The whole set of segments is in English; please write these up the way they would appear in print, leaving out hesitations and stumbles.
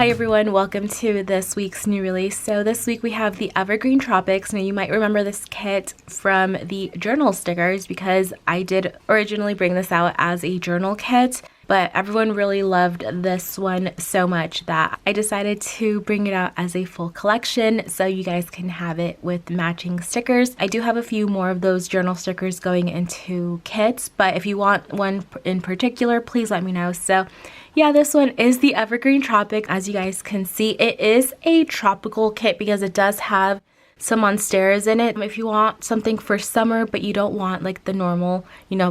Hi everyone, welcome to this week's new release. So this week we have the Evergreen Tropics. Now you might remember this kit from the journal stickers because I did originally bring this out as a journal kit, but everyone really loved this one so much that I decided to bring it out as a full collection so you guys can have it with matching stickers. I do have a few more of those journal stickers going into kits, but if you want one in particular, please let me know. So yeah, this one is the Evergreen Tropic. As you guys can see, it is a tropical kit because it does have some monsteras in it. If you want something for summer but you don't want like the normal,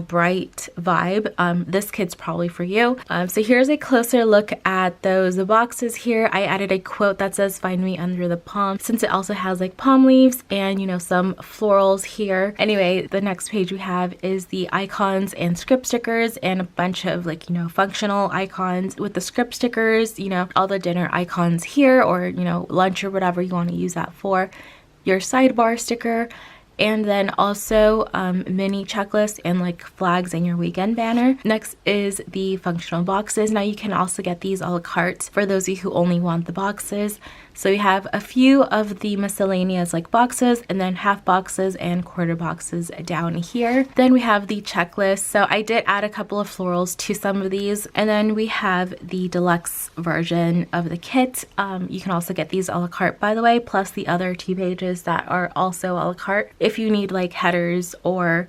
bright vibe, this kit's probably for you. So here's a closer look at those boxes here. I added a quote that says "Find me under the palm," since it also has like palm leaves and some florals here. Anyway, the next page we have is the icons and script stickers and a bunch of functional icons with the script stickers, all the dinner icons here, or lunch or whatever you want to use that for. Your sidebar sticker, and then also mini checklist and like flags and your weekend banner. Next is the functional boxes. Now you can also get these a la carte for those of you who only want the boxes. So we have a few of the miscellaneous like boxes, and then half boxes and quarter boxes down here. Then we have the checklist. So I did add a couple of florals to some of these. And then we have the deluxe version of the kit. You can also get these a la carte, by the way, plus the other 2 pages that are also a la carte. If you need like headers or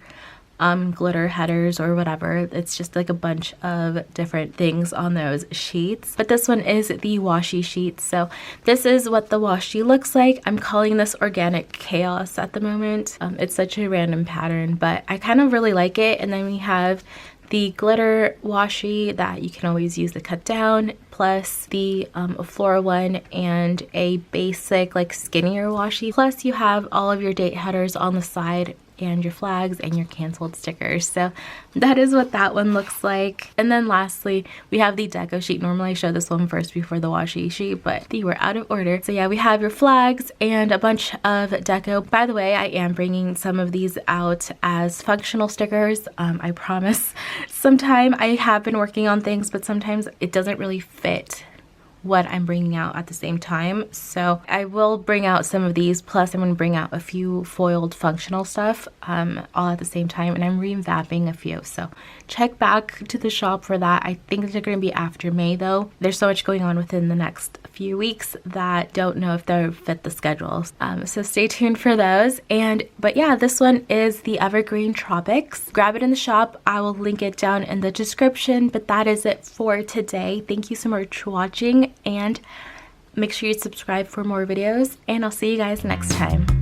glitter headers or whatever, it's just like a bunch of different things on those sheets. But this one is the washi sheet. So this is what the washi looks like. I'm calling this Organic Chaos at the moment. It's such a random pattern, but I kind of really like it. And then we have the glitter washi that you can always use to cut down, plus the floral one and a basic like skinnier washi. Plus you have all of your date headers on the side and your flags and your canceled stickers. So that is what that one looks like. And then lastly, we have the Deco sheet. Normally I show this one first before the washi sheet, but they were out of order. So yeah, we have your flags and a bunch of Deco. By the way, I am bringing some of these out as functional stickers. I promise. Sometime I have been working on things, but sometimes it doesn't really fit what I'm bringing out at the same time. So I will bring out some of these, plus I'm going to bring out a few foiled functional stuff all at the same time, and I'm revamping a few. So check back to the shop for that. I think they're going to be after May though. There's so much going on within the next few weeks that don't know if they'll fit the schedules. So stay tuned for those. But yeah, this one is the Evergreen Tropics. Grab it in the shop. I will link it down in the description, but that is it for today. Thank you so much for watching, and make sure you subscribe for more videos, and I'll see you guys next time.